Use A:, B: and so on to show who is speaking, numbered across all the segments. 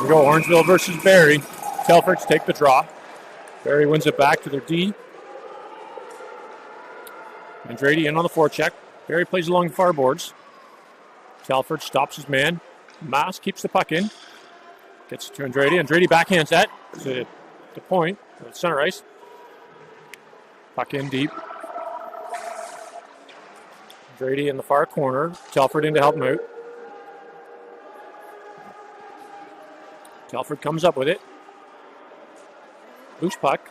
A: We go Orangeville versus Barrie. Telford's take the draw. Barrie wins it back to their D. Andrade in on the forecheck. Barrie plays along the far boards. Telford stops his man. Maas keeps the puck in. Gets it to Andrade. Andrade backhands that to the point. Center ice. Puck in deep. Andrade in the far corner. Telford in to help him out. Telford comes up with it. Loose puck.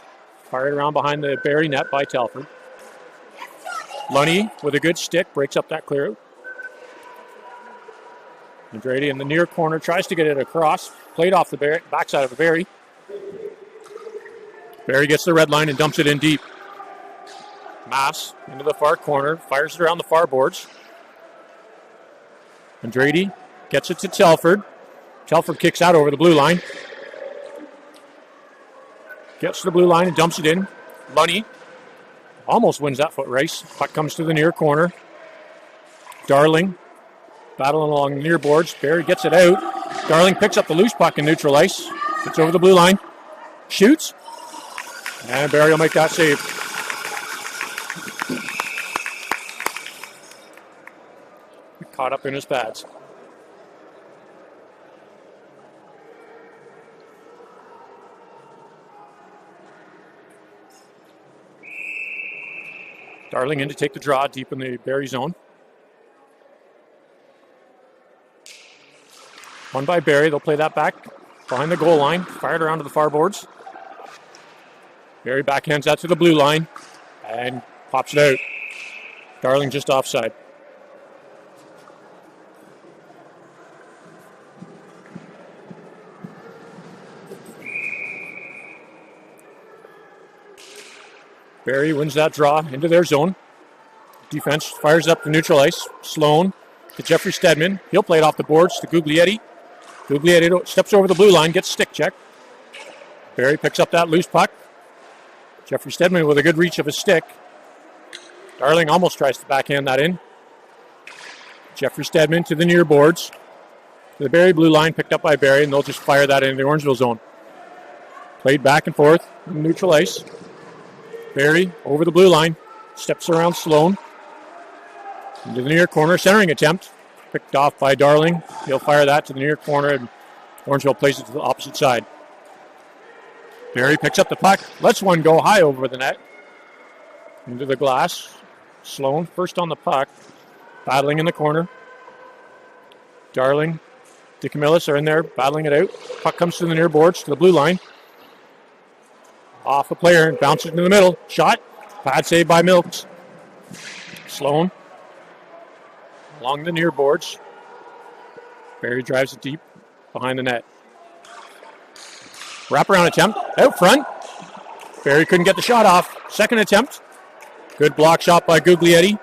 A: Fired around behind the Barrie net by Telford. Lunny with a good stick breaks up that clear out. Andrade in the near corner tries to get it across. Played off the backside of the Barrie. Barrie gets the red line and dumps it in deep. Mass into the far corner, fires it around the far boards. Andrade gets it to Telford. Telford kicks out over the blue line. Gets to the blue line and dumps it in. Lunny almost wins that foot race. Puck comes to the near corner. Darling battling along the near boards. Barrie gets it out. Darling picks up the loose puck in neutral ice. Gets over the blue line. Shoots. And Barrie will make that save. Caught up in his pads. Darling in to take the draw deep in the Barrie zone. One by Barrie. They'll play that back behind the goal line. Fired around to the far boards. Barrie backhands that to the blue line and pops it out. Darling just offside. Barrie wins that draw into their zone. Defense fires up the neutral ice. Sloan to Jeffrey Stedman. He'll play it off the boards to Guglietti. Guglietti steps over the blue line, gets stick check. Barrie picks up that loose puck. Jeffrey Stedman with a good reach of his stick. Darling almost tries to backhand that in. Jeffrey Stedman to the near boards. To the Barrie blue line, picked up by Barrie, and they'll just fire that in the Orangeville zone. Played back and forth in neutral ice. Barrie over the blue line, steps around Sloan. Into the near corner, centering attempt. Picked off by Darling. He'll fire that to the near corner, and Orangeville plays it to the opposite side. Barrie picks up the puck, lets one go high over the net. Into the glass. Sloan first on the puck, battling in the corner. Darling, DeCamillis are in there, battling it out. Puck comes to the near boards, to the blue line. Off a player and bounces into the middle. Shot. Pad save by Milks. Sloan. Along the near boards. Barrie drives it deep behind the net. Wraparound attempt. Out front. Barrie couldn't get the shot off. Second attempt. Good block shot by Guglietti.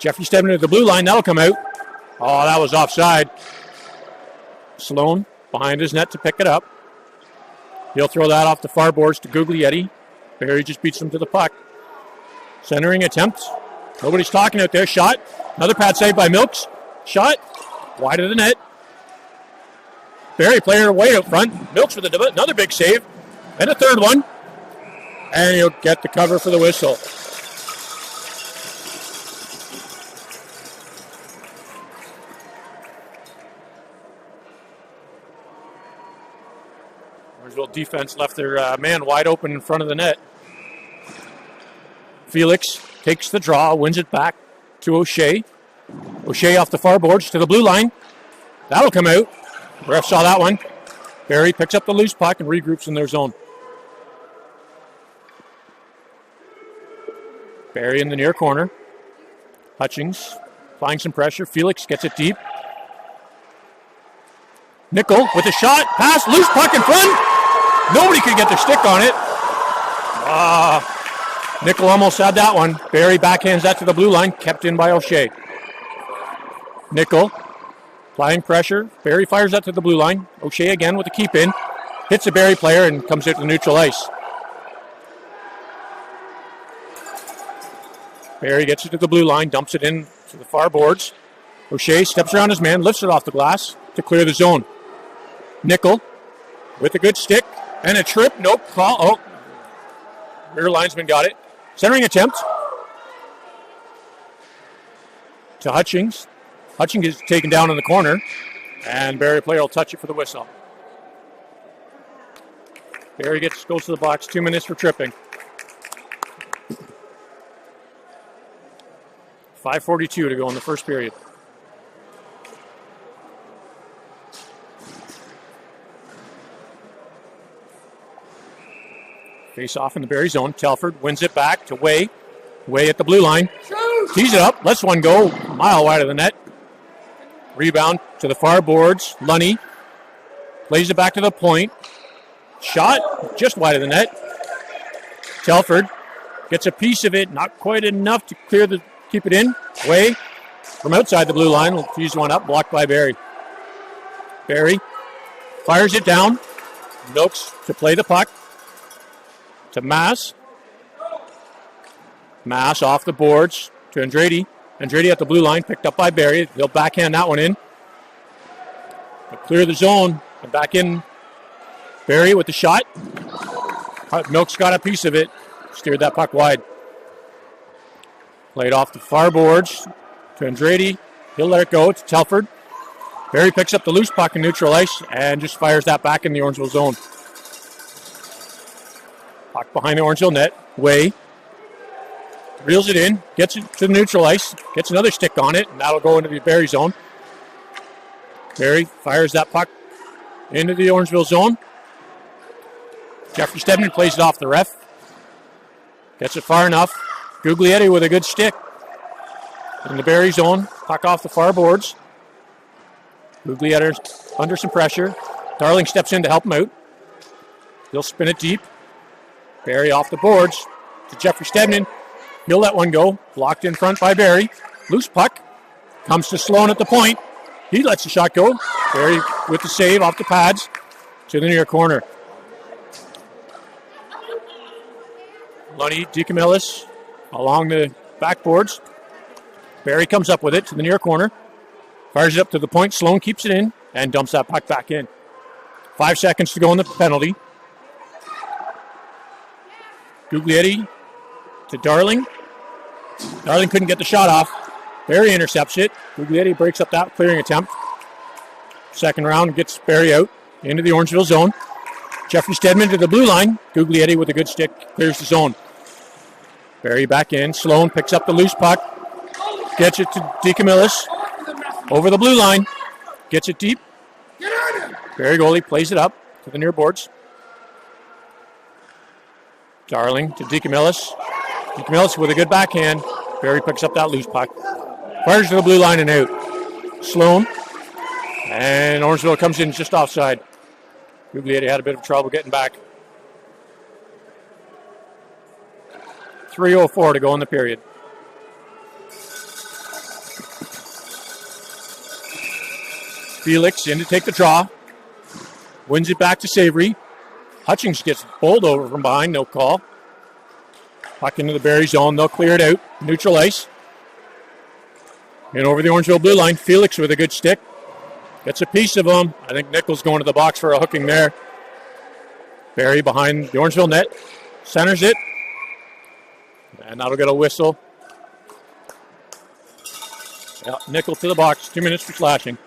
A: Jeffrey Stedman to the blue line. That'll come out. Oh, that was offside. Sloan behind his net to pick it up. He'll throw that off the far boards to Guglietti. Barrie just beats him to the puck. Centering attempt. Nobody's talking out there. Shot. Another pad save by Milks. Shot. Wide of the net. Barrie player way out front. Milks with another big save. And a third one. And he'll get the cover for the whistle. Orangeville defense left their man wide open in front of the net. Felix takes the draw, wins it back to O'Shea. O'Shea off the far boards to the blue line. That'll come out. Ref saw that one. Barrie picks up the loose puck and regroups in their zone. Barrie in the near corner. Hutchings applying some pressure. Felix gets it deep. Nickel with a shot. Pass. Loose puck in front. Nobody could get their stick on it. Nickel almost had that one. Barrie backhands that to the blue line. Kept in by O'Shea. Nickel applying pressure. Barrie fires that to the blue line. O'Shea again with the keep in. Hits a Barrie player and comes out to the neutral ice. Barrie gets it to the blue line. Dumps it in to the far boards. O'Shea steps around his man. Lifts it off the glass to clear the zone. Nickel with a good stick. And a trip. Nope. Call. Oh. Rear linesman got it. Centering attempt. To Hutchings. Hutchings is taken down in the corner. And Barrie player will touch it for the whistle. Barrie goes to the box. 2 minutes for tripping. 5:42 to go in the first period. Face off in the Barrie zone. Telford wins it back to Way. Way at the blue line. Tees it up. Lets one go. A mile wide of the net. Rebound to the far boards. Lunny plays it back to the point. Shot just wide of the net. Telford gets a piece of it. Not quite enough to keep it in. Way from outside the blue line. Will tease one up. Blocked by Barrie. Barrie fires it down. Noakes to play the puck. To Mass. Mass off the boards to Andretti. Andretti at the blue line, picked up by Barrie. They'll backhand that one in. They'll clear the zone and back in. Barrie with the shot. Noakes got a piece of it. Steered that puck wide. Played off the far boards to Andretti. He'll let it go to Telford. Barrie picks up the loose puck in neutral ice and just fires that back in the Orangeville zone. Puck behind the Orangeville net. Way. Reels it in, gets it to the neutral ice, gets another stick on it, and that'll go into the Barrie zone. Barrie fires that puck into the Orangeville zone. Jeffrey Stedman plays it off the ref. Gets it far enough. Guglietti with a good stick in the Barrie zone. Puck off the far boards. Guglietti under some pressure. Darling steps in to help him out. He'll spin it deep. Barrie off the boards to Jeffrey Stedman. He'll let one go. Blocked in front by Barrie. Loose puck. Comes to Sloan at the point. He lets the shot go. Barrie with the save off the pads to the near corner. Lunny DeCamillis along the backboards. Barrie comes up with it to the near corner. Fires it up to the point. Sloan keeps it in and dumps that puck back in. 5 seconds to go in the penalty. Guglietti to Darling. Darling couldn't get the shot off. Barrie intercepts it. Guglietti breaks up that clearing attempt. Second round gets Barrie out into the Orangeville zone. Jeffrey Stedman to the blue line. Guglietti with a good stick clears the zone. Barrie back in. Sloan picks up the loose puck. Gets it to DeCamillis. Over the blue line. Gets it deep. Barrie goalie plays it up to the near boards. Darling to DeCamillis. DeCamillis with a good backhand. Barrie picks up that loose puck. Fires to the blue line and out. Sloan. And Orangeville comes in just offside. Guglietti had a bit of trouble getting back. 3:04 to go in the period. Felix in to take the draw. Wins it back to Savory. Hutchings gets bowled over from behind, no call. Puck into the Barrie zone, they'll clear it out. Neutral ice. And over the Orangeville blue line, Felix with a good stick. Gets a piece of him. I think Nichols going to the box for a hooking there. Barrie behind the Orangeville net. Centers it. And that'll get a whistle. Yeah, Nichols to the box. 2 minutes for slashing.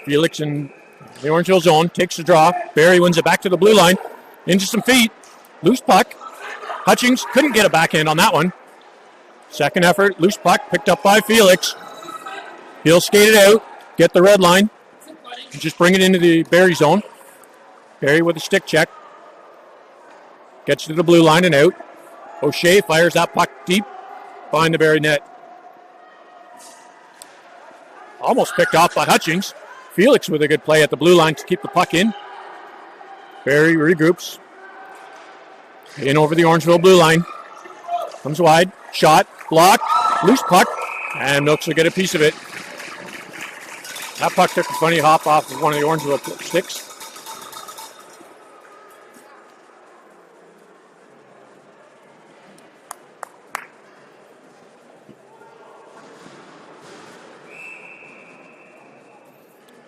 A: Felix in the Orangeville zone takes the draw. Barrie wins it back to the blue line. Into some feet. Loose puck. Hutchings couldn't get a backhand on that one. Second effort. Loose puck picked up by Felix. He'll skate it out. Get the red line. And just bring it into the Barrie zone. Barrie with a stick check. Gets to the blue line and out. O'Shea fires that puck deep behind the Barrie net. Almost picked off by Hutchings. Felix with a good play at the blue line to keep the puck in. Barrie regroups. In over the Orangeville blue line. Comes wide. Shot. Blocked. Loose puck. And Nooks will get a piece of it. That puck took a funny hop off of one of the Orangeville sticks.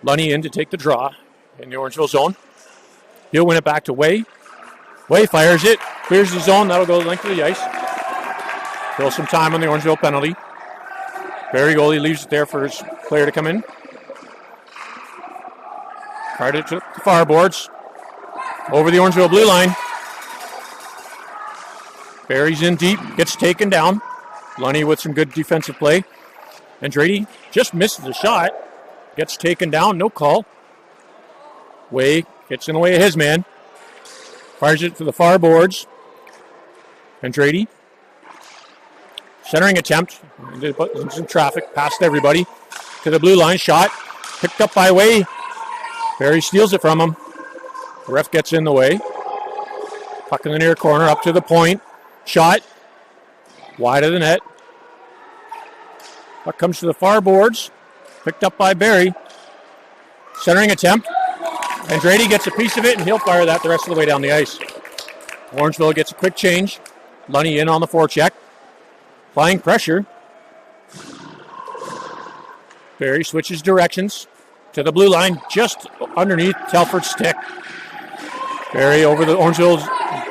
A: Lunny in to take the draw in the Orangeville zone. He'll win it back to Way. Way fires it, clears the zone. That'll go the length of the ice. Kill some time on the Orangeville penalty. Barrie goalie leaves it there for his player to come in. Fired it to the far boards. Over the Orangeville blue line. Barrie's in deep, gets taken down. Lunny with some good defensive play. Andretti just misses the shot. Gets taken down, no call. Way gets in the way of his man. Fires it to the far boards. Andretti. Centering attempt. Into some traffic, past everybody. To the blue line, shot. Picked up by Way. Barrie steals it from him. The ref gets in the way. Puck in the near corner, up to the point. Shot. Wide of the net. Puck comes to the far boards. Picked up by Barrie. Centering attempt. Andretti gets a piece of it, and he'll fire that the rest of the way down the ice. Orangeville gets a quick change. Lunny in on the forecheck. Applying pressure. Barrie switches directions to the blue line, just underneath Telford's stick. Barrie over the Orangeville's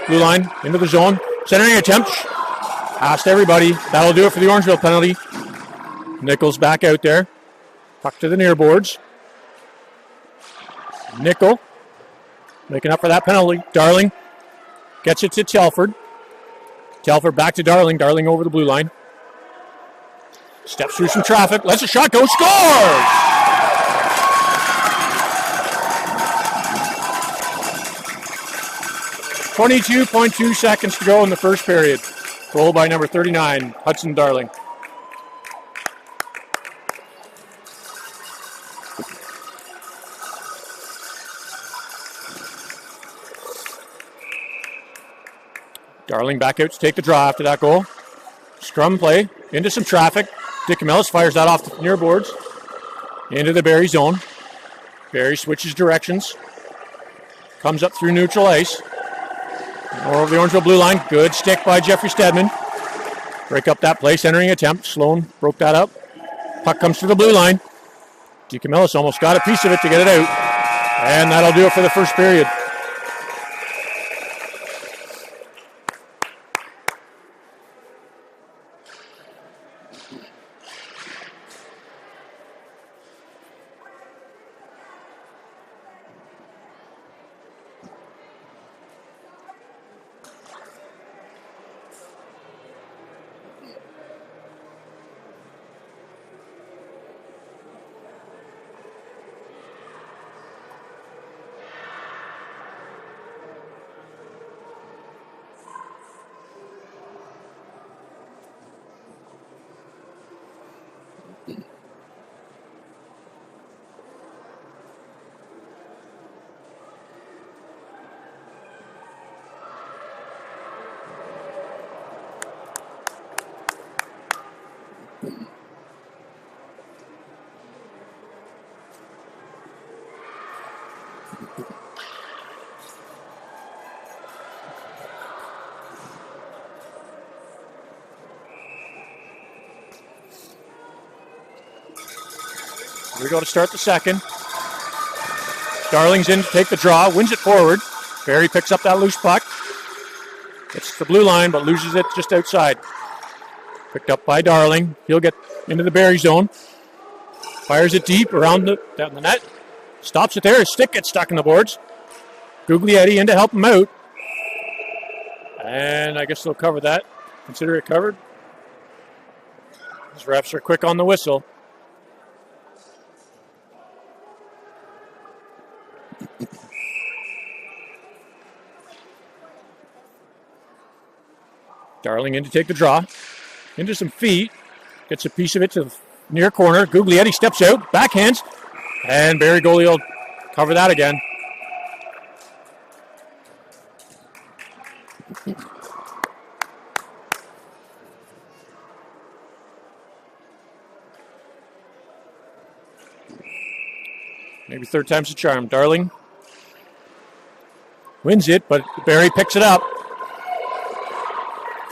A: blue line, into the zone. Centering attempt. Past everybody. That'll do it for the Orangeville penalty. Nichols back out there. Puck to the near boards. Nickel making up for that penalty. Darling gets it to Telford. Telford back to Darling. Darling over the blue line. Steps through some traffic. Lets a shot go. Scores! .2 seconds to go in the first period. Goal by number 39, Hudson Darling. Darling back out to take the draw after that goal. Scrum play into some traffic. DeCamillis fires that off the near boards. Into the Barrie zone. Barrie switches directions. Comes up through neutral ice. Over the Orangeville blue line. Good stick by Jeffrey Stedman. Break up that play. Centering attempt. Sloan broke that up. Puck comes to the blue line. DeCamillis almost got a piece of it to get it out. And that'll do it for the first period. Here we go to start the second. Darling's in to take the draw, wins it forward. Barrie picks up that loose puck. Gets to the blue line, but loses it just outside. Picked up by Darling. He'll get into the Barrie zone. Fires it deep around down the net. Stops it there. His stick gets stuck in the boards. Guglietti in to help him out. And I guess they'll cover that. Consider it covered. These refs are quick on the whistle. Darling in to take the draw. Into some feet. Gets a piece of it to the near corner. Guglietti steps out. Backhands. And Barrie goalie will cover that again. Maybe third time's the charm. Darling wins it, but Barrie picks it up.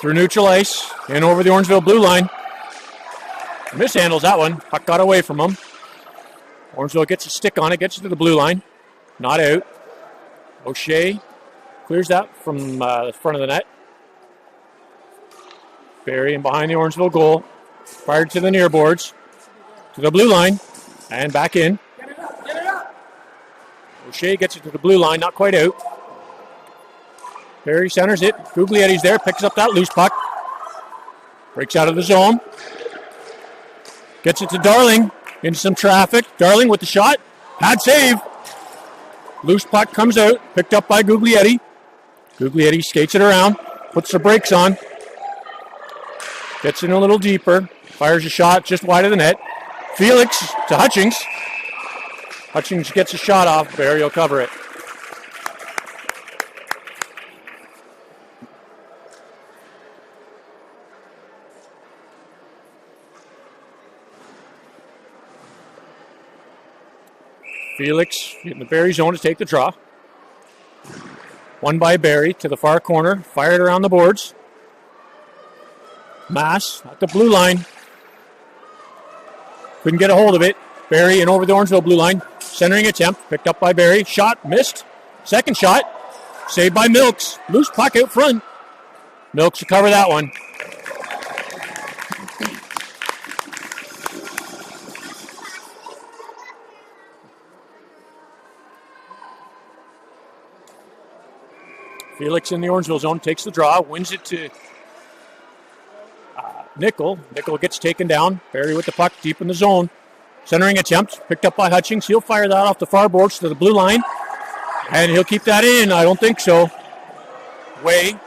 A: Through neutral ice and over the Orangeville blue line. Mishandles that one. Puck got away from him. Orangeville gets a stick on it, gets it to the blue line. Not out. O'Shea clears that from the front of the net. Barrie in behind the Orangeville goal. Fired to the near boards. To the blue line. And back in. O'Shea gets it to the blue line, not quite out. Barrie centers it. Guglietti's there, picks up that loose puck. Breaks out of the zone. Gets it to Darling. Into some traffic. Darling with the shot. Pad save. Loose puck comes out. Picked up by Guglietti. Guglietti skates it around. Puts the brakes on. Gets in a little deeper. Fires a shot just wide of the net. Felix to Hutchings. Hutchings gets a shot off. Barrie will cover it. Felix in the Barrie zone to take the draw. One by Barrie to the far corner. Fired around the boards. Mass at the blue line. Couldn't get a hold of it. Barrie in over the Orangeville blue line. Centering attempt. Picked up by Barrie. Shot missed. Second shot. Saved by Milks. Loose puck out front. Milks to cover that one. Felix in the Orangeville zone takes the draw, wins it to Nickel. Nickel gets taken down. Barrie with the puck deep in the zone. Centering attempt, picked up by Hutchings. He'll fire that off the far boards to the blue line. And he'll keep that in. I don't think so. Way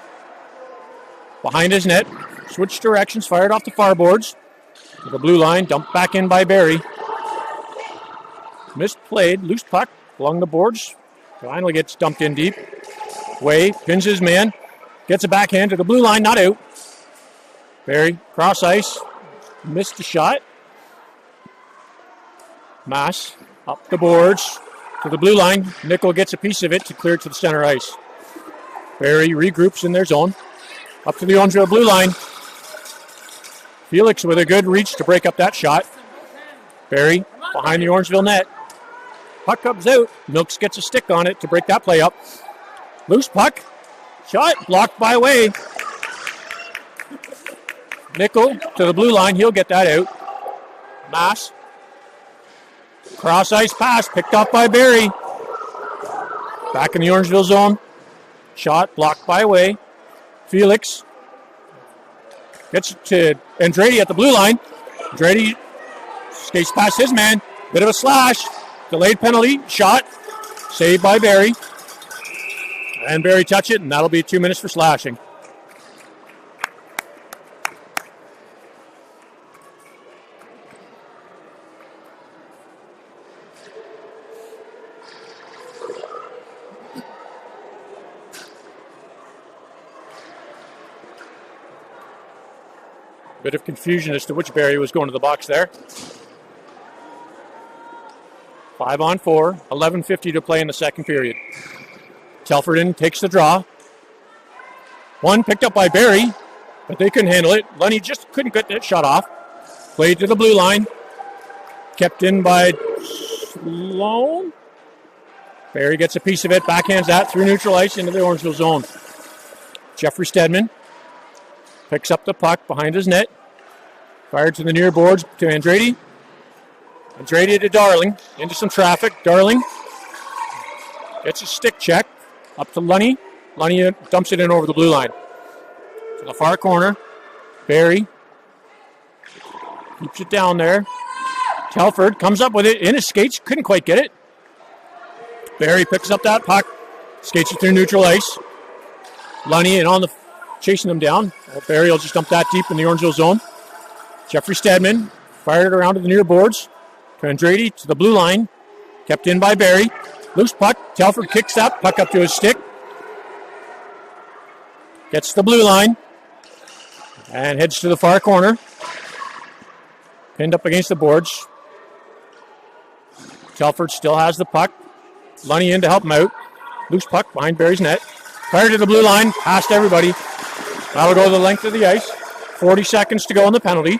A: behind his net. Switch directions, fired off the far boards to the blue line. Dumped back in by Barrie. Misplayed. Loose puck along the boards. Finally gets dumped in deep. Way pins his man, gets a backhand to the blue line, not out. Barrie, cross ice, missed the shot. Mass up the boards to the blue line. Nickel gets a piece of it to clear to the center ice. Barrie regroups in their zone. Up to the Orangeville blue line. Felix with a good reach to break up that shot. Barrie behind the Orangeville net. Puck comes out. Milks gets a stick on it to break that play up. Loose puck. Shot blocked by Way. Nickel to the blue line. He'll get that out. Mass. Cross ice pass picked up by Barrie. Back in the Orangeville zone. Shot blocked by Way. Felix gets it to Andrade at the blue line. Andrade skates past his man. Bit of a slash. Delayed penalty. Shot. Saved by Barrie. And Barrie touch it, and that'll be 2 minutes for slashing. Bit of confusion as to which Barrie was going to the box there. 5-on-4, 11:50 to play in the second period. Telford in, takes the draw. One picked up by Barrie, but they couldn't handle it. Lunny just couldn't get that shot off. Played to the blue line. Kept in by Sloan. Barrie gets a piece of it, backhands that through neutral ice into the Orangeville zone. Jeffrey Stedman picks up the puck behind his net. Fired to the near boards to Andrade. Andrade to Darling. Into some traffic. Darling gets a stick check. Up to Lunny. Lunny dumps it in over the blue line. To the far corner. Barrie keeps it down there. Telford comes up with it in his skates. Couldn't quite get it. Barrie picks up that puck. Skates it through neutral ice. Lunny and on the chasing them down. Barrie will just dump that deep in the Orangeville zone. Jeffrey Stedman fired it around to the near boards. To Andrade to the blue line. Kept in by Barrie. Loose puck. Telford kicks that puck up to his stick. Gets to the blue line. And heads to the far corner. Pinned up against the boards. Telford still has the puck. Lunny in to help him out. Loose puck behind Barrie's net. Fired to the blue line. Past everybody. That'll go the length of the ice. 40 seconds to go on the penalty.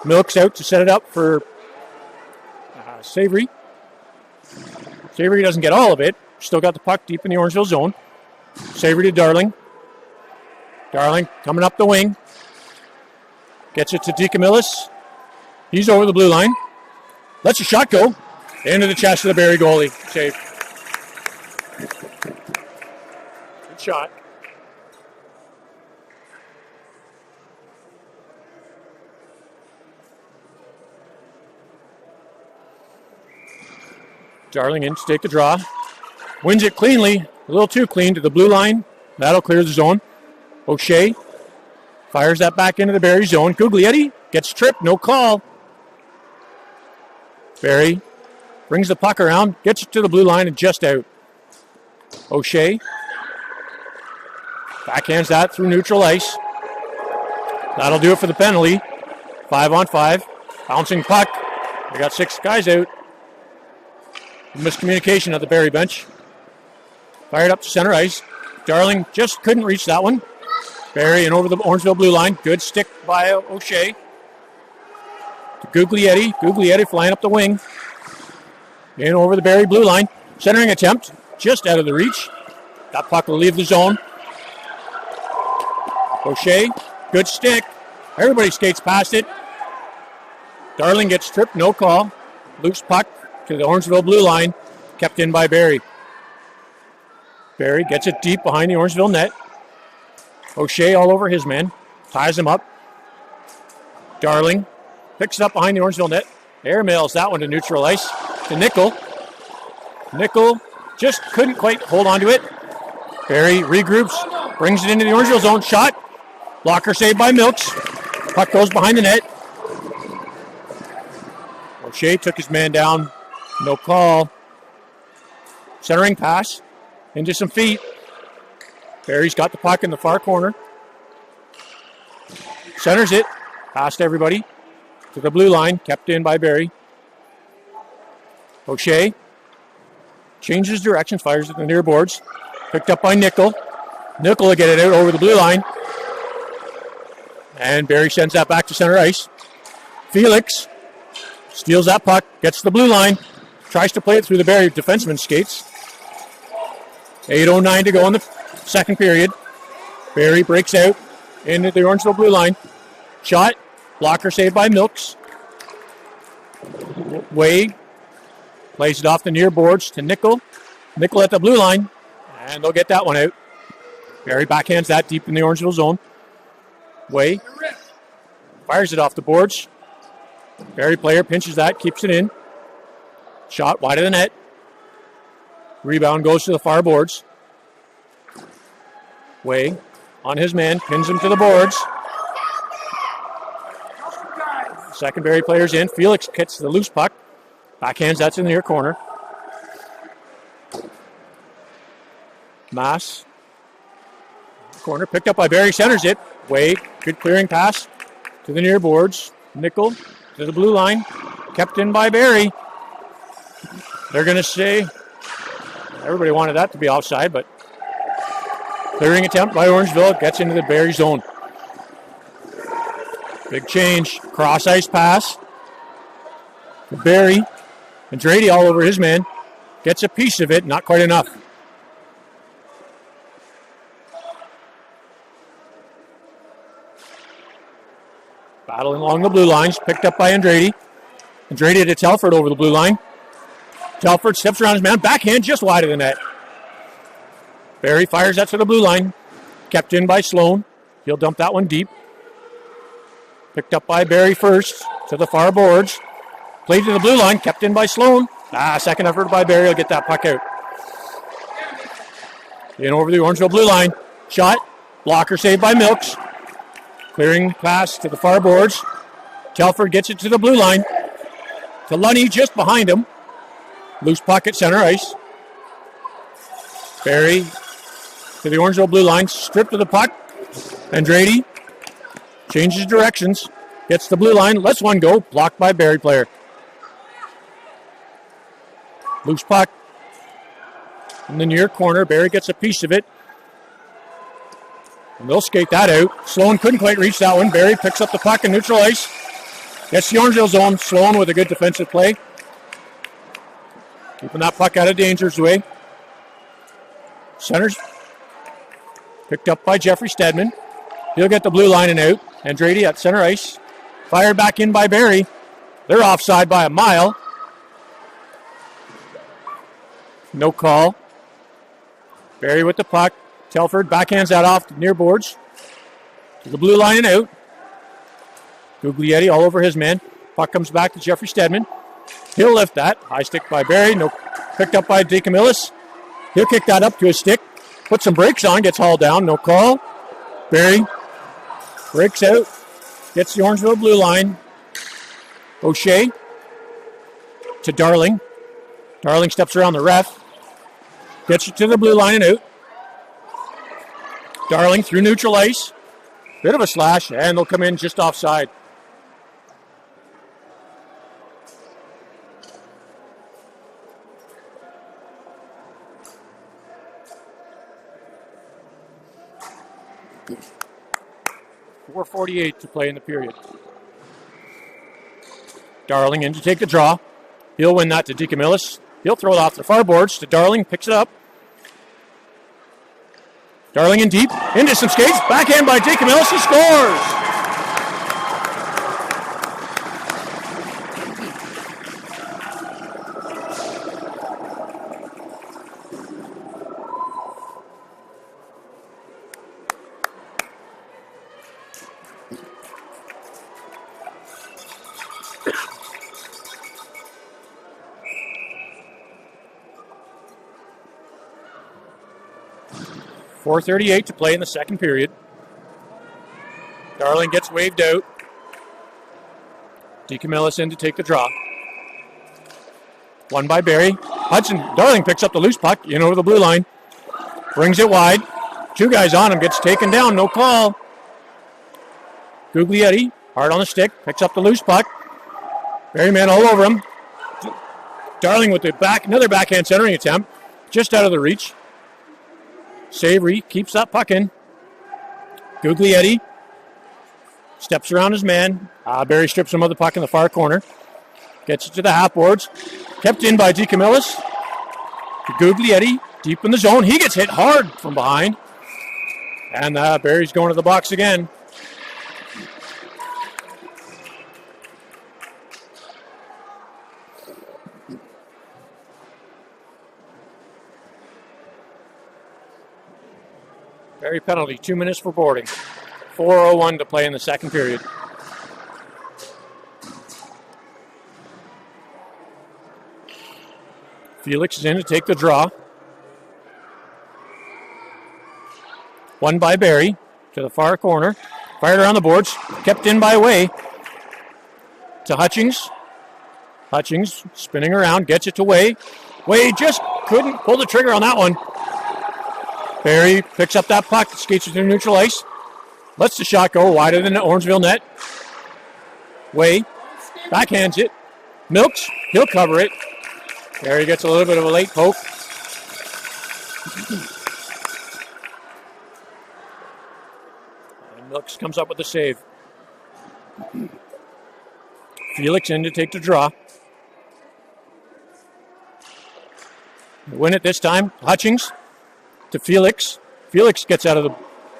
A: Milks out to set it up for Savory. Savory doesn't get all of it. Still got the puck deep in the Orangeville zone. Savory to Darling. Darling coming up the wing. Gets it to DeCamillis. He's over the blue line. Lets a shot go. Into the chest of the Barrie goalie. Save. Good shot. Darling in to take the draw. Wins it cleanly, a little too clean to the blue line. That'll clear the zone. O'Shea fires that back into the Barrie zone. Guglietti gets tripped, no call. Barrie brings the puck around, gets it to the blue line and just out. O'Shea backhands that through neutral ice. That'll do it for the penalty. 5-on-5. Bouncing puck. They got 6 guys out. Miscommunication at the Barrie bench. Fired up to center ice. Darling just couldn't reach that one. Barrie and over the Orangeville blue line. Good stick by O'Shea. To Guglietti. Guglietti flying up the wing. In over the Barrie blue line. Centering attempt. Just out of the reach. That puck will leave the zone. O'Shea. Good stick. Everybody skates past it. Darling gets tripped. No call. Loose puck to the Orangeville blue line. Kept in by Barrie. Barrie gets it deep behind the Orangeville net. O'Shea all over his man. Ties him up. Darling picks it up behind the Orangeville net. Airmails that one to neutral ice. To Nickel. Nickel just couldn't quite hold on to it. Barrie regroups. Brings it into the Orangeville zone. Shot. Blocker saved by Milks. Puck goes behind the net. O'Shea took his man down. No call. Centering pass. Into some feet. Barrie's got the puck in the far corner. Centers it. Past everybody. To the blue line. Kept in by Barrie. O'Shea changes directions. Fires at the near boards. Picked up by Nickel. Nickel will get it out over the blue line. And Barrie sends that back to center ice. Felix steals that puck. Gets to the blue line. Tries to play it through the Barrie defenseman's skates. 8:09 to go in the second period. Barrie breaks out into the Orangeville blue line. Shot. Blocker saved by Milks. Wade plays it off the near boards to Nickel. Nickel at the blue line. And they'll get that one out. Barrie backhands that deep in the Orangeville zone. Way fires it off the boards. Barrie player pinches that, keeps it in. Shot wide of the net. Rebound goes to the far boards. Way on his man, pins him to the boards. Second Barrie player's in. Felix gets the loose puck. Backhands that's in the near corner. Mass. Corner picked up by Barrie, centers it. Wade, good clearing pass to the near boards. Nickel to the blue line. Kept in by Barrie. They're going to say, everybody wanted that to be offside, but clearing attempt by Orangeville gets into the Barrie zone. Big change. Cross ice pass to Barrie. And Drady all over his man. Gets a piece of it, not quite enough. Battling along the blue lines, picked up by Andrade. Andrade to Telford over the blue line. Telford steps around his man, backhand just wide of the net. Barrie fires that to the blue line. Kept in by Sloan. He'll dump that one deep. Picked up by Barrie first to the far boards. Played to the blue line, kept in by Sloan. Second effort by Barrie, will get that puck out. In over the Orangeville blue line. Shot. Blocker saved by Milks. Clearing pass to the far boards. Telford gets it to the blue line. To Lunny just behind him. Loose puck at center ice. Barrie to the Orangeville blue line. Stripped of the puck. Andrade changes directions. Gets the blue line. Lets one go. Blocked by Barrie player. Loose puck in the near corner. Barrie gets a piece of it. And they'll skate that out. Sloan couldn't quite reach that one. Barrie picks up the puck in neutral ice. Gets the Orangeville zone. Sloan with a good defensive play. Keeping that puck out of danger's way. Centers. Picked up by Jeffrey Stedman. He'll get the blue line and out. Andrade at center ice. Fired back in by Barrie. They're offside by a mile. No call. Barrie with the puck. Telford backhands that off the near boards. To the blue line and out. Guglietti all over his man. Puck comes back to Jeffrey Stedman. He'll lift that. High stick by Barrie. No picked up by DeCamillis. He'll kick that up to his stick. Put some brakes on, gets hauled down, no call. Barrie breaks out, gets the Orangeville blue line. O'Shea to Darling. Darling steps around the ref. Gets it to the blue line and out. Darling through neutral ice. Bit of a slash, and they'll come in just offside. .448 to play in the period. Darling in to take the draw. He'll win that to DeCamillis. He'll throw it off the far boards to Darling. Picks it up. Darling in deep. Into some skates. Backhand by DeCamillis. He scores! 4:38 to play in the second period. Darling gets waved out. DeCamillis in to take the draw. Won by Barrie. Hudson, Darling picks up the loose puck in over the blue line. Brings it wide. Two guys on him, gets taken down, no call. Guglietti, hard on the stick, picks up the loose puck. Barrie man all over him. Darling with the another backhand centering attempt, just out of the reach. Savory keeps that puck in. Guglietti steps around his man. Barrie strips him of the puck in the far corner. Gets it to the half boards. Kept in by DeCamillis. Guglietti deep in the zone. He gets hit hard from behind. And Barrie's going to the box again. Barrie penalty, 2 minutes for boarding. 4:01 to play in the second period. Felix is in to take the draw. Won by Barrie to the far corner. Fired around the boards. Kept in by Way. To Hutchings. Hutchings spinning around. Gets it to Way. Way just couldn't pull the trigger on that one. Barrie picks up that puck. Skates it through neutral ice. Lets the shot go wider than the Orangeville net. Way backhands it. Milks. He'll cover it. Barrie gets a little bit of a late poke. And Milks comes up with the save. Felix in to take the draw. Win it this time. Hutchings to Felix. Felix gets out of the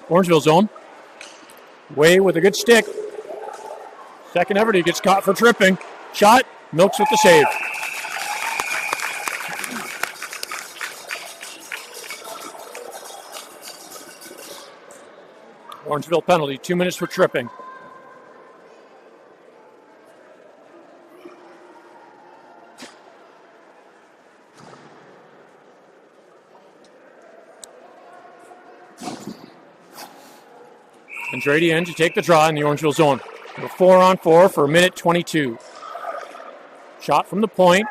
A: Orangeville zone. Way with a good stick. Second effort, he gets caught for tripping. Shot. Milks with the save. Orangeville penalty, 2 minutes for tripping. Andrade in to take the draw in the Orangeville zone. We're 4-on-4 for a minute 22. Shot from the point.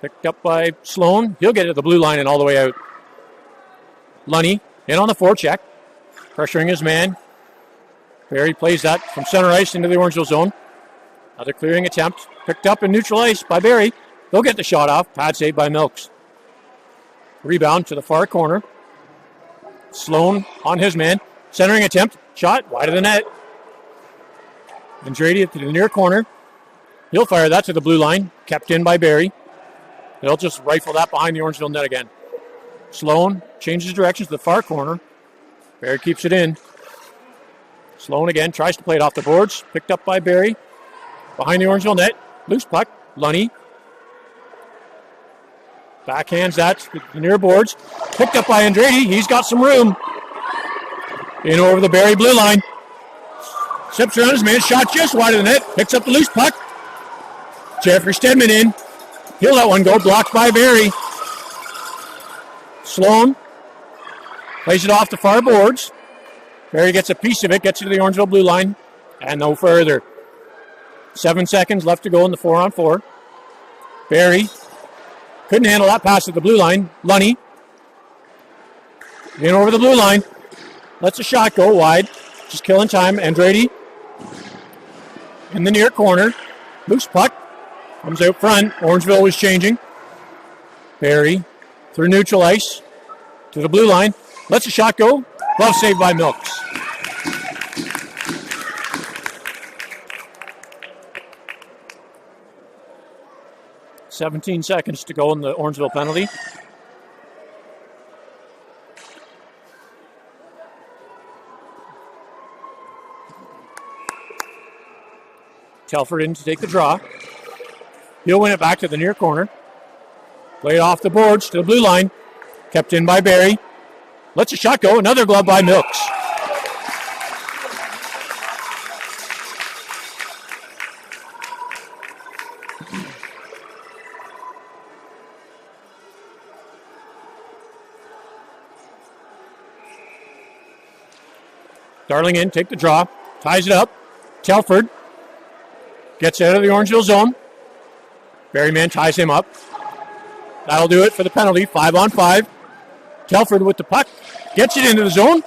A: Picked up by Sloan. He'll get it to the blue line and all the way out. Lunny in on the forecheck. Pressuring his man. Barrie plays that from center ice into the Orangeville zone. Another clearing attempt. Picked up in neutral ice by Barrie. They'll get the shot off. Pad save by Milks. Rebound to the far corner. Sloan on his man. Centering attempt. Shot wide of the net. Andrade to the near corner. He'll fire that to the blue line. Kept in by Barrie. They'll just rifle that behind the Orangeville net again. Sloan changes direction to the far corner. Barrie keeps it in. Sloan again tries to play it off the boards. Picked up by Barrie. Behind the Orangeville net. Loose puck. Lunny. Backhands that to the near boards. Picked up by Andrade. He's got some room. In over the Barrie blue line. Steps around his man. Shot just wide of the net. Picks up the loose puck. Jeffrey Stedman in. He'll let one go. Blocked by Barrie. Sloan plays it off the far boards. Barrie gets a piece of it, gets it to the Orangeville blue line, and no further. 7 seconds left to go in the 4-on-4. Barrie couldn't handle that pass at the blue line. Lunny in over the blue line. Lets a shot go wide. Just killing time. Andretti in the near corner. Loose puck. Comes out front. Orangeville was changing. Barrie through neutral ice to the blue line. Lets a shot go. Glove saved by Milks. .17 seconds to go in the Orangeville penalty. Telford in to take the draw. He'll win it back to the near corner. Play it off the boards to the blue line. Kept in by Barrie. Lets a shot go. Another glove by Milks. Darling in, take the draw. Ties it up. Telford gets out of the Orangeville zone. Barryman ties him up. That'll do it for the penalty. 5-on-5. Telford with the puck. Gets it into the zone.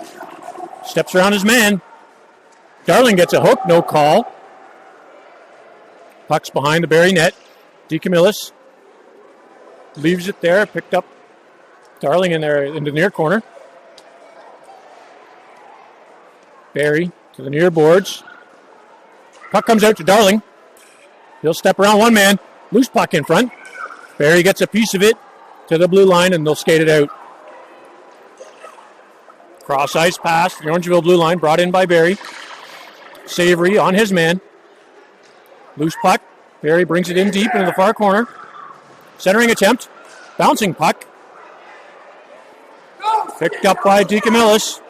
A: Steps around his man. Darling gets a hook. No call. Puck's behind the Barrie net. DeCamillis leaves it there. Picked up Darling in there into the near corner. Barrie to the near boards. Puck comes out to Darling. He'll step around one man. Loose puck in front. Barrie gets a piece of it to the blue line, and they'll skate it out. Cross ice pass. The Orangeville blue line brought in by Barrie. Savory on his man. Loose puck. Barrie brings it in deep into the far corner. Centering attempt. Bouncing puck. Picked up by DeCamillis.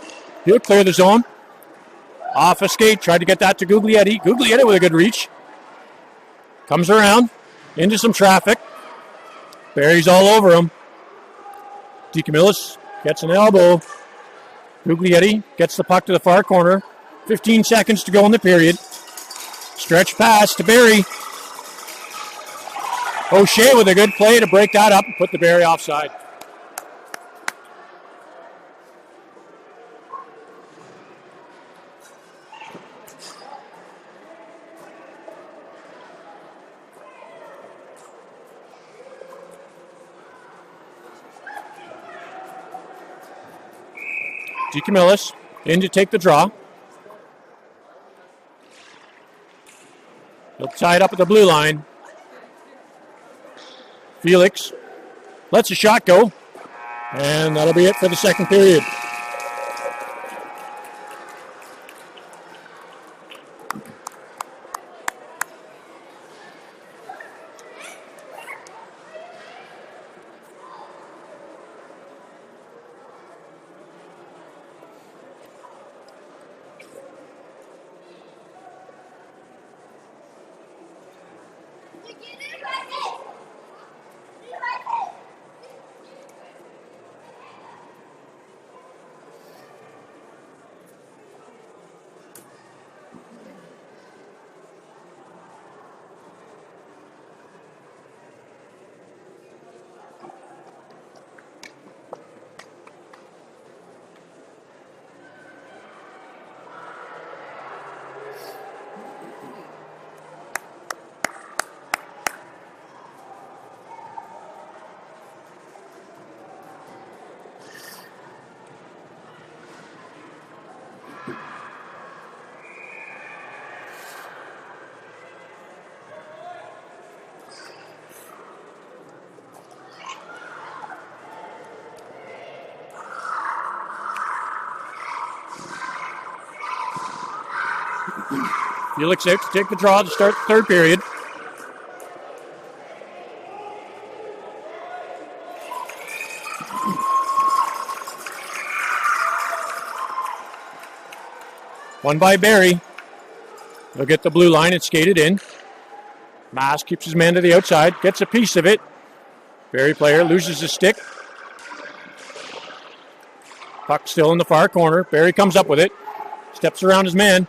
A: He'll clear the zone. Off a skate, tried to get that to Guglietti. Guglietti with a good reach. Comes around into some traffic. Barrie's all over him. DeCamillis gets an elbow. Guglietti gets the puck to the far corner. 15 seconds to go in the period. Stretch pass to Barrie. O'Shea with a good play to break that up and put the Barrie offside. DeCamillis in to take the draw. He'll tie it up at the blue line. Felix lets a shot go. And that'll be it for the second period. Felix out to take the draw to start the third period. One by Barrie. They'll get the blue line and skate it in. Mass keeps his man to the outside, gets a piece of it, Barrie player loses his stick. Puck still in the far corner. Barrie comes up with it. Steps around his man.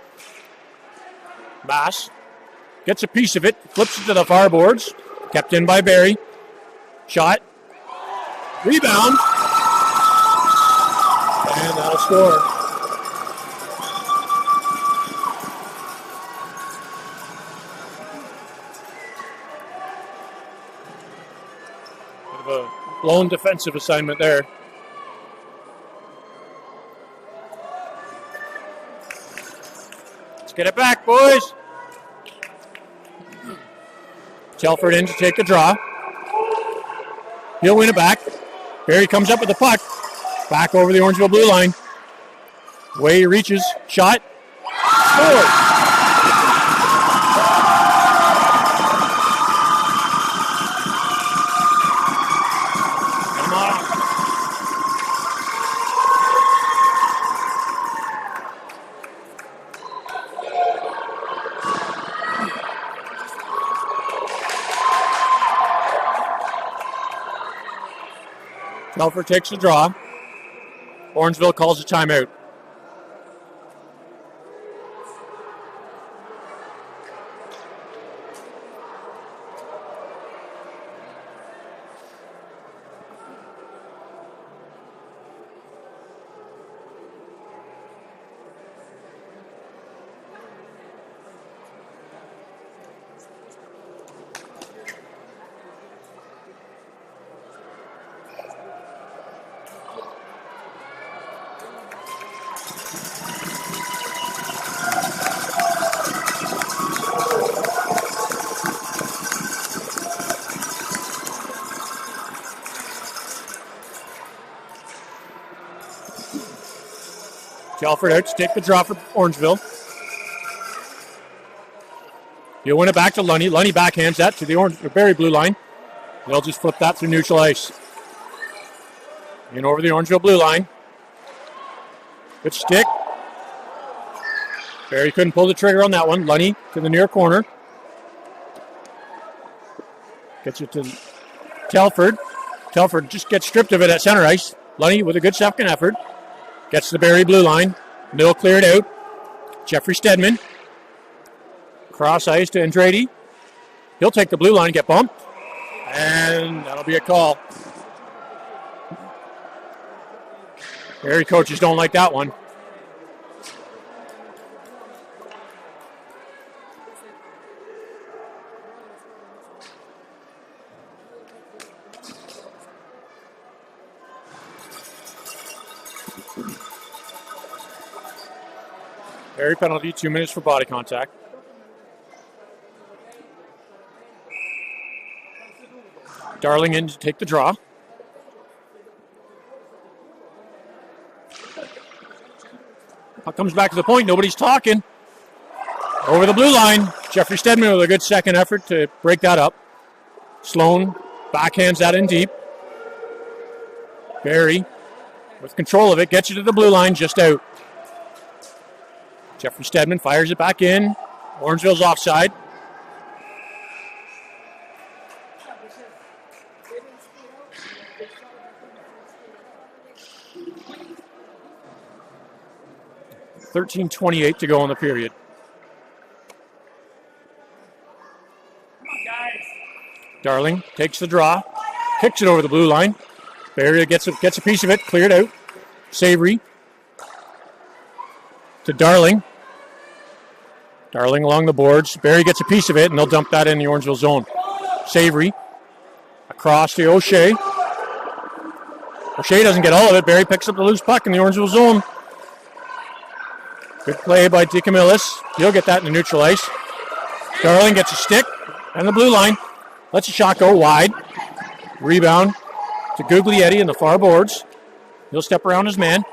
A: Bass gets a piece of it. Flips it to the far boards. Kept in by Barrie. Shot. Rebound. And that'll score. Bit of a blown defensive assignment there. Let's get it back, boys. Telford in to take the draw. He'll win it back. Barrie comes up with the puck. Back over the Orangeville blue line. Way he reaches. Shot. Score. Come on. Telford takes the draw. Orangeville calls a timeout. Telford out to take the draw for Orangeville. He'll win it back to Lunny. Lunny backhands that to the Barrie blue line. They'll just flip that through neutral ice. In over the Orangeville blue line. Good stick. Barrie couldn't pull the trigger on that one. Lunny to the near corner. Gets it to Telford. Telford just gets stripped of it at center ice. Lunny with a good second effort. Gets the Barrie blue line. Mill cleared out. Jeffrey Stedman. Cross ice to Andrade. He'll take the blue line and get bumped. And that'll be a call. Barrie coaches don't like that one. Barrie penalty, 2 minutes for body contact. Darling in to take the draw. Puck comes back to the point. Nobody's talking. Over the blue line. Jeffrey Stedman with a good second effort to break that up. Sloan backhands that in deep. Barrie with control of it. Gets you to the blue line, just out. Jeffrey Stedman fires it back in. Orangeville's offside. .13:28 to go in the period. Come on, guys. Darling takes the draw. Kicks it over the blue line. Barrie gets a piece of it. Cleared out. Savory. To Darling. Darling along the boards. Barrie gets a piece of it, and they'll dump that in the Orangeville zone. Savory. Across to O'Shea. O'Shea doesn't get all of it. Barrie picks up the loose puck in the Orangeville zone. Good play by DeCamillis. He'll get that in the neutral ice. Darling gets a stick and the blue line. Lets a shot go wide. Rebound to Guglietti in the far boards. He'll step around his man.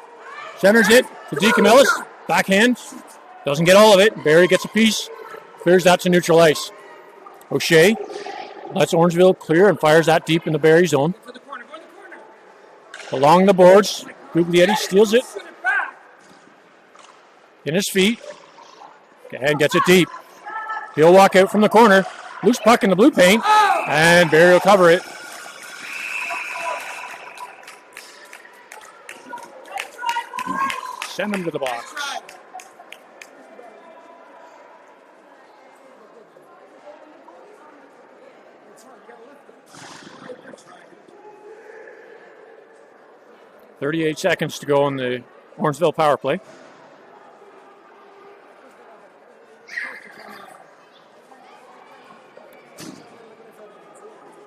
A: Centers it to DeCamillis. Backhand. Doesn't get all of it. Barrie gets a piece. Clears that to neutral ice. O'Shea lets Orangeville clear and fires that deep in the Barrie zone. Along the boards. Guglietti steals it. In his feet. And gets it deep. He'll walk out from the corner. Loose puck in the blue paint. And Barrie will cover it. send them to the box. .38 seconds to go in the Orangeville power play.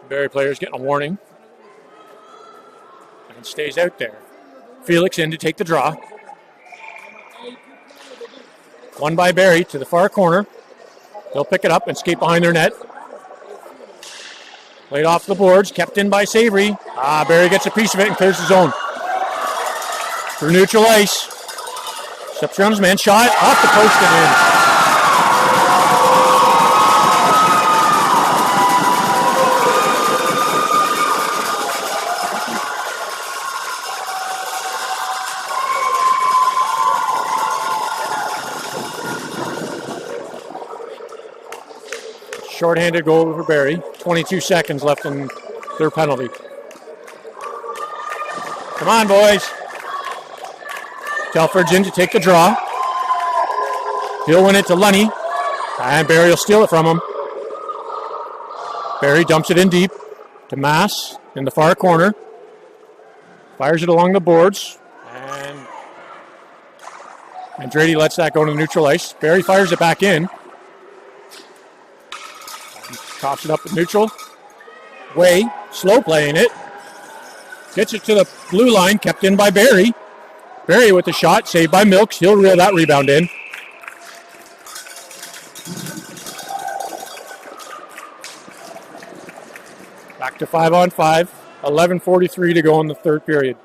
A: Barrie player's getting a warning. And stays out there. Felix in to take the draw. One by Barrie to the far corner. They'll pick it up and skate behind their net. Played off the boards, kept in by Savory. Barrie gets a piece of it and clears the zone. Through neutral ice. Steps around his man, shot off the post and in. Short-handed goal for Barrie. 22 seconds left in their penalty. Come on, boys. Telford's in to take the draw. He'll win it to Lunny. And Barrie will steal it from him. Barrie dumps it in deep to Mass in the far corner. Fires it along the boards. And Andrade lets that go to the neutral ice. Barrie fires it back in. Tops it up at neutral. Way, slow playing it. Gets it to the blue line, kept in by Barrie. Barrie with the shot, saved by Milks. He'll reel that rebound in. Back to 5-on-5. 11:43 to go in the third period.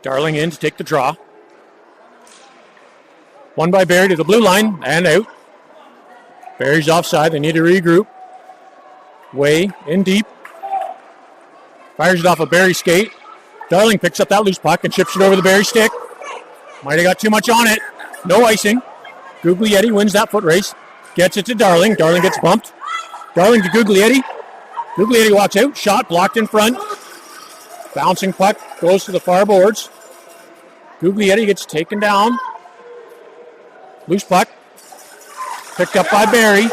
A: Darling in to take the draw. One by Barrie to the blue line and out. Barrie's offside. They need to regroup. Way in deep. Fires it off a Barrie skate. Darling picks up that loose puck and chips it over the Barrie stick. Might have got too much on it. No icing. Guglietti wins that foot race. Gets it to Darling. Darling gets bumped. Darling to Guglietti. Guglietti walks out. Shot blocked in front. Bouncing puck goes to the far boards. Guglietti gets taken down. Loose puck. Picked up by Barrie.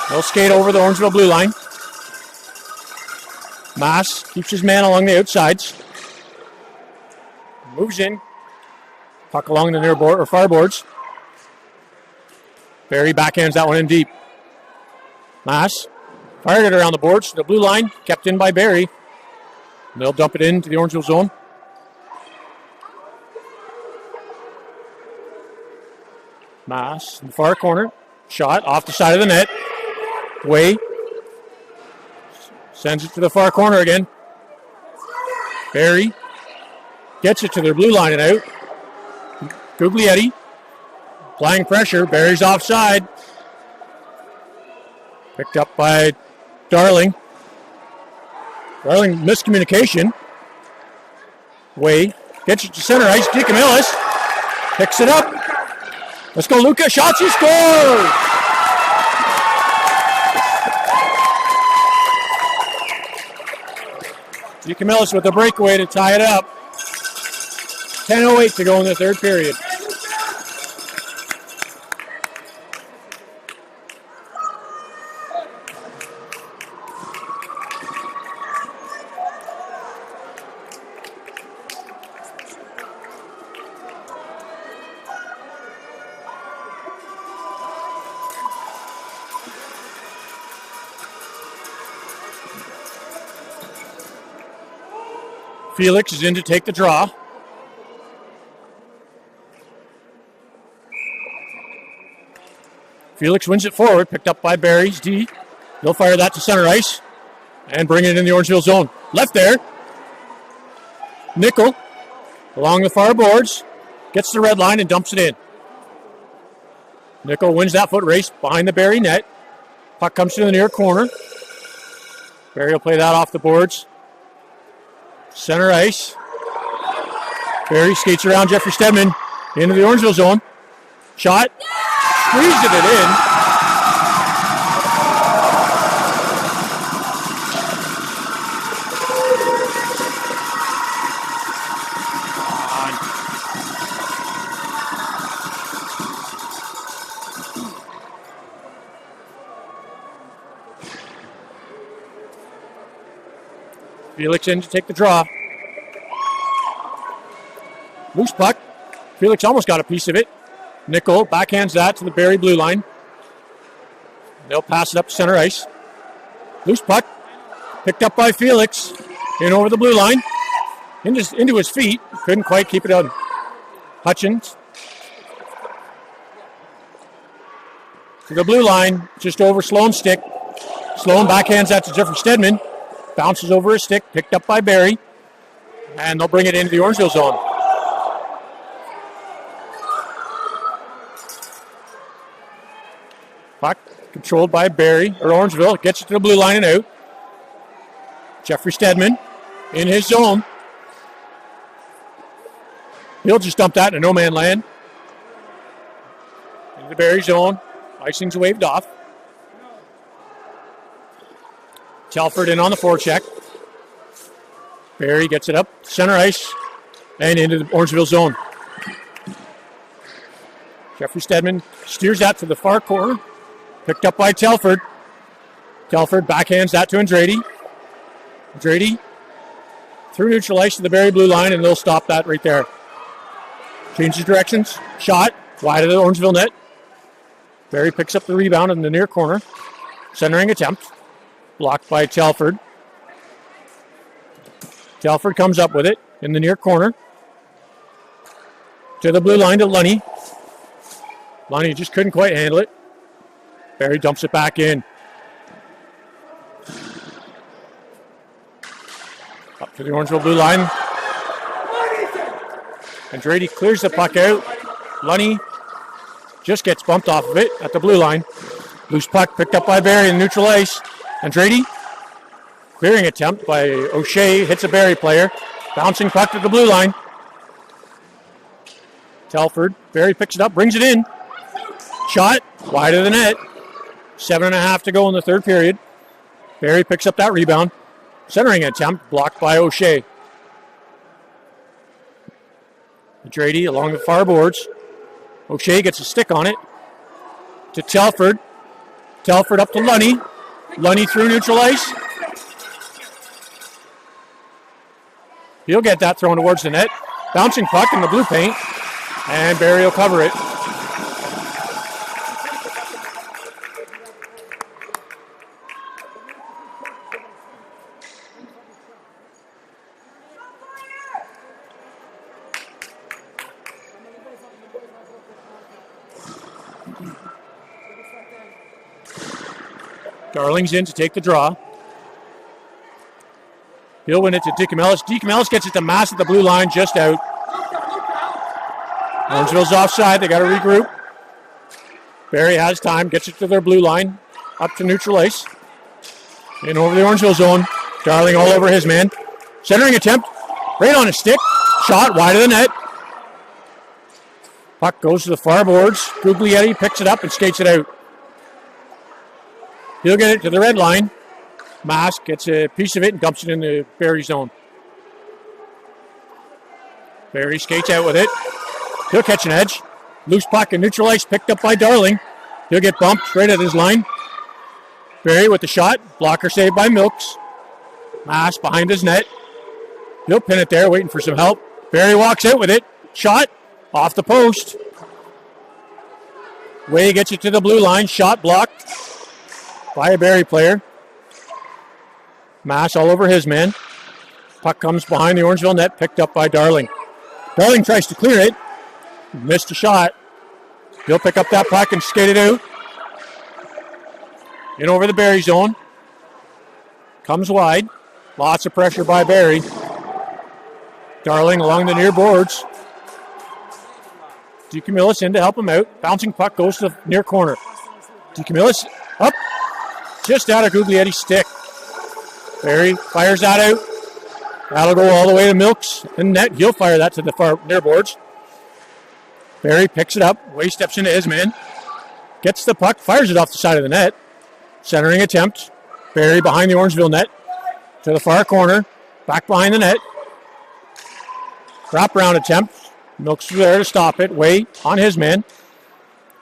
A: They'll skate over the Orangeville blue line. Mass keeps his man along the outsides. Moves in. Puck along the near board or far boards. Barrie backhands that one in deep. Mass fired it around the boards. The blue line kept in by Barrie. And they'll dump it into the Orangeville zone. Mass in the far corner. Shot off the side of the net. Way. Sends it to the far corner again. Barrie gets it to their blue line and out. Guglietti applying pressure. Barrie's offside. Picked up by Darling. Darling miscommunication. Way gets it to center ice. DeCamillis picks it up. Let's go, Luca. Shots, he scores! DeCamillis with the breakaway to tie it up. 10:08 to go in the third period. Felix is in to take the draw. Felix wins it forward, picked up by Barrie's D. They'll fire that to center ice and bring it in the Orangeville zone. Left there. Nickel along the far boards, gets the red line and dumps it in. Nickel wins that foot race behind the Barrie net. Puck comes to the near corner. Barrie will play that off the boards. Center ice. Barrie skates around Jeffrey Stedman into the Orangeville zone. Shot. Squeezed it in. Felix in to take the draw. Loose puck. Felix almost got a piece of it. Nickel backhands that to the Barrie blue line. They'll pass it up to center ice. Loose puck. Picked up by Felix. In over the blue line. Into his feet. Couldn't quite keep it on. Hutchins. To the blue line. Just over Sloan's stick. Sloan backhands that to Jeffrey Stedman. Bounces over his stick. Picked up by Barrie. And they'll bring it into the Orangeville zone. Puck controlled by Barrie, or Orangeville. Gets it to the blue line and out. Jeffrey Stedman in his zone. He'll just dump that into no man land. In the Barrie zone. Icing's waved off. Telford in on the forecheck. Barrie gets it up center ice and into the Orangeville zone. Jeffrey Stedman steers that to the far corner. Picked up by Telford. Telford backhands that to Andrade. Andrade through neutral ice to the Barrie blue line, and they'll stop that right there. Changes directions. Shot wide of the Orangeville net. Barrie picks up the rebound in the near corner. Centering attempt. Blocked by Telford. Telford comes up with it in the near corner. To the blue line to Lunny. Lunny just couldn't quite handle it. Barrie dumps it back in. Up to the Orangeville blue line. Andrade clears the puck out. Lunny just gets bumped off of it at the blue line. Loose puck picked up by Barrie in neutral ice. Andrade, clearing attempt by O'Shea, hits a Barrie player. Bouncing puck to the blue line. Telford, Barrie picks it up, brings it in. Shot, wide of the net. 7.5 to go in the third period. Barrie picks up that rebound. Centering attempt, blocked by O'Shea. Andrade along the far boards. O'Shea gets a stick on it. To Telford. Telford up to Lunny. Lunny through neutral ice. He'll get that thrown towards the net. Bouncing puck in the blue paint. And Barrie will cover it. Darling's in to take the draw. He'll win it to DiCamelis. DiCamelis gets it to Mass at the blue line, just out. Orangeville's offside. They got to regroup. Barrie has time, gets it to their blue line, up to neutral ice. In over the Orangeville zone. Darling all over his man. Centering attempt, right on his stick. Shot wide of the net. Puck goes to the far boards. Guglietti picks it up and skates it out. He'll get it to the red line. Mask gets a piece of it and dumps it in the Barrie zone. Barrie skates out with it. He'll catch an edge. Loose puck in neutral ice picked up by Darling. He'll get bumped right at his line. Barrie with the shot. Blocker saved by Milks. Mask behind his net. He'll pin it there, waiting for some help. Barrie walks out with it. Shot off the post. Way gets it to the blue line. Shot blocked by a Barrie player. Mass all over his man. Puck comes behind the Orangeville net, picked up by Darling. Darling tries to clear it. Missed a shot. He'll pick up that puck and skate it out. In over the Barrie zone. Comes wide. Lots of pressure by Barrie. Darling along the near boards. DiCamelis in to help him out. Bouncing puck goes to the near corner. DiCamelis up. Just out of Guglietti's stick. Barrie fires that out. That'll go all the way to Milks and net. He'll fire that to the far near boards. Barrie picks it up. Way steps into his man. Gets the puck. Fires it off the side of the net. Centering attempt. Barrie behind the Orangeville net. To the far corner. Back behind the net. Wrap round attempt. Milks is there to stop it. Way on his man.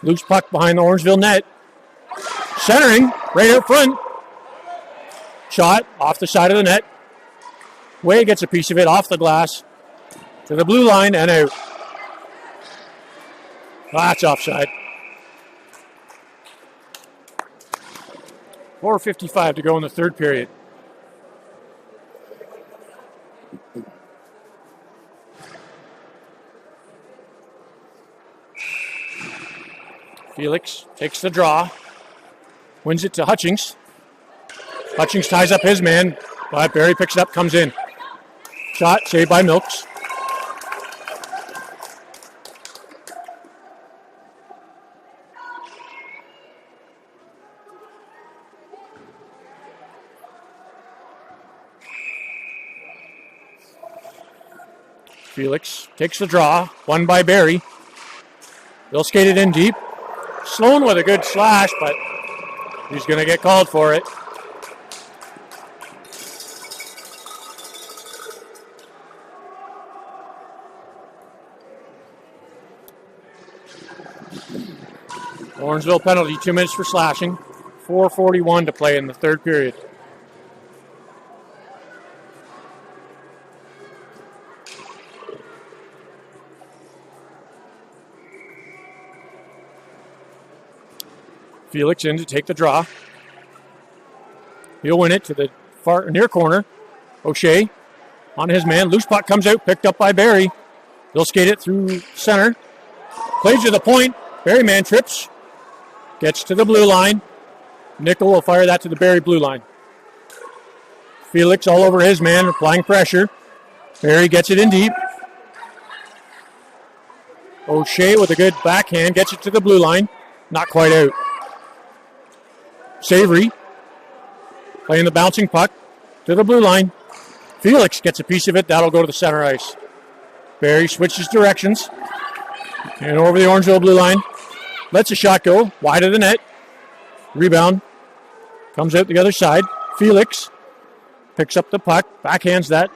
A: Loose puck behind the Orangeville net. Centering right out front. Shot off the side of the net. Way gets a piece of it off the glass to the blue line and out. That's offside. 4:55 to go in the third period. Felix takes the draw, wins it to Hutchings. Hutchings ties up his man, but Barrie picks it up, comes in. Shot saved by Milks. Felix takes the draw, won by Barrie. They'll skate it in deep. Sloan with a good slash, but he's going to get called for it. Orangeville penalty, 2 minutes for slashing. 4:41 to play in the third period. Felix in to take the draw. He'll win it to the far near corner. O'Shea on his man. Loose puck comes out, picked up by Barrie. They'll skate it through center. Plays to the point. Barrie man trips. Gets to the blue line. Nickel will fire that to the Barrie blue line. Felix all over his man, applying pressure. Barrie gets it in deep. O'Shea with a good backhand gets it to the blue line. Not quite out. Savory playing the bouncing puck to the blue line. Felix gets a piece of it. That'll go to the center ice. Barrie switches directions and over the Orangeville blue line. Lets a shot go wide of the net. Rebound comes out the other side. Felix picks up the puck, backhands that.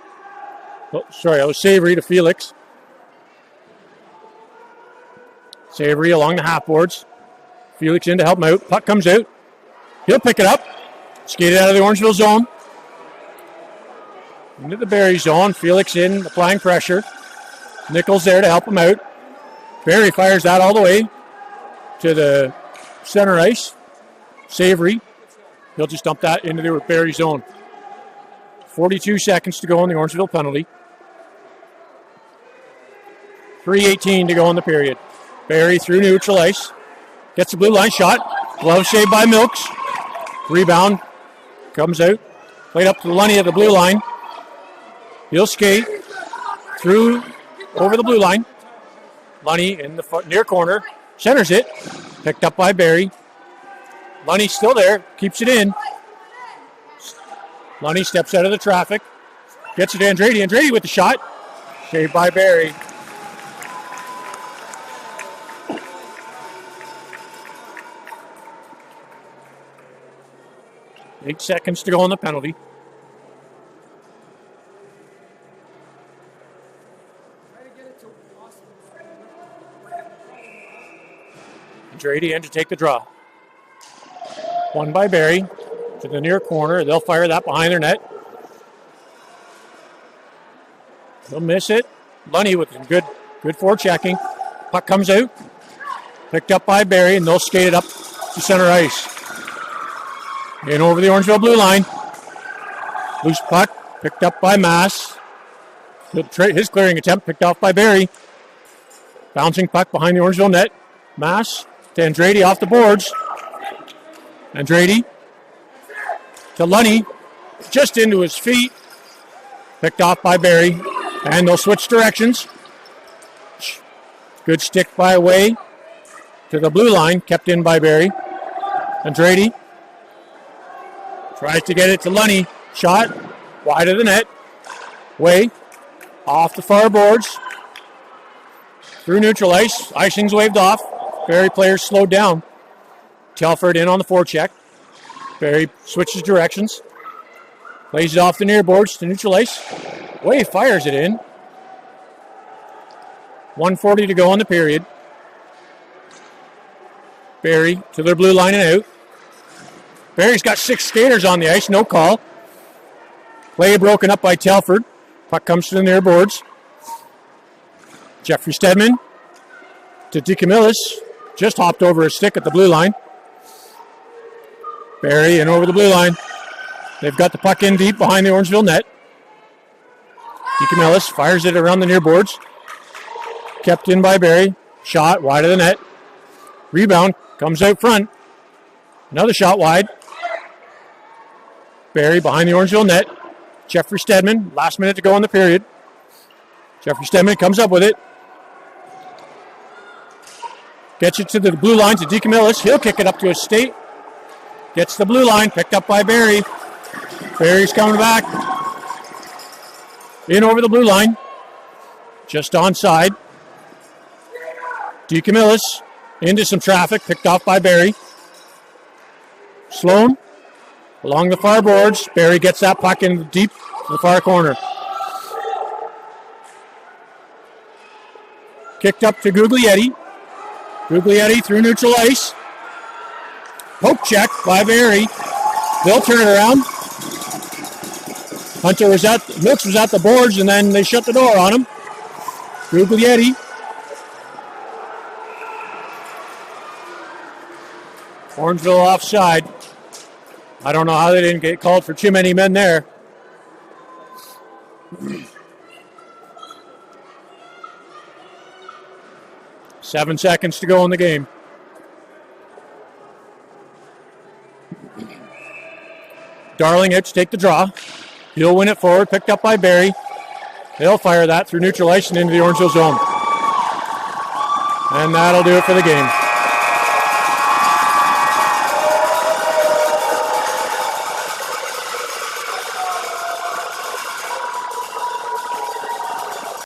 A: Oh, sorry, that was Savory to Felix. Savory along the half boards. Felix in to help him out. Puck comes out. He'll pick it up. Skate it out of the Orangeville zone. Into the Barrie zone. Felix in, applying pressure. Nichols there to help him out. Barrie fires that all the way to the center ice. Savory. He'll just dump that into the Barrie zone. 42 seconds to go in the Orangeville penalty. 3:18 to go in the period. Barrie through neutral ice. Gets the blue line shot. Glove saved by Milks. Rebound comes out. Played up to Lunny at the blue line. He'll skate through over the blue line. Lunny in the near corner. Centers it. Picked up by Barrie. Lunny still there. Keeps it in. Lunny steps out of the traffic. Gets it to Andrade. Andrade with the shot. Saved by Barrie. Eight seconds to go on the penalty. Andrade in to take the draw. Won by Barrie to the near corner. They'll fire that behind their net. They'll miss it. Lunny with some good forechecking. Puck comes out. Picked up by Barrie, and they'll skate it up to center ice. In over the Orangeville blue line. Loose puck picked up by Mass. His clearing attempt picked off by Barrie. Bouncing puck behind the Orangeville net. Mass to Andrade off the boards. Andrade to Lunny. Just into his feet. Picked off by Barrie. And they'll switch directions. Good stick by Way to the blue line. Kept in by Barrie. Andrade tries to get it to Lunny. Shot wide of the net. Way off the far boards. Through neutral ice. Icing's waved off. Barrie players slowed down. Telford in on the forecheck. Barrie switches directions. Plays it off the near boards to neutral ice. Way fires it in. 1:40 to go in the period. Barrie to their blue line and out. Barrie's got 6 skaters on the ice, no call. Play broken up by Telford. Puck comes to the near boards. Jeffrey Stedman to DeCamillis. Just hopped over his stick at the blue line. Barrie in over the blue line. They've got the puck in deep behind the Orangeville net. DeCamillis fires it around the near boards. Kept in by Barrie. Shot wide of the net. Rebound comes out front. Another shot wide. Barrie behind the Orangeville net. Jeffrey Stedman, last minute to go in the period. Jeffrey Stedman comes up with it. Gets it to the blue line to DeCamillis. He'll kick it up to his state. Gets the blue line, picked up by Barrie. Barrie's coming back. In over the blue line. Just onside. DeCamillis into some traffic, picked off by Barrie. Sloan along the far boards. Barrie gets that puck in deep to the far corner. Kicked up to Guglietti. Guglietti through neutral ice. Poke check by Barrie. They'll turn it around. Milks was at the boards, and then they shut the door on him. Guglietti. Orangeville offside. I don't know how they didn't get called for too many men there. Seven seconds to go in the game. Darling out to take the draw. He'll win it forward, picked up by Barrie. They'll fire that through neutral ice and into the Orangeville zone. And that'll do it for the game.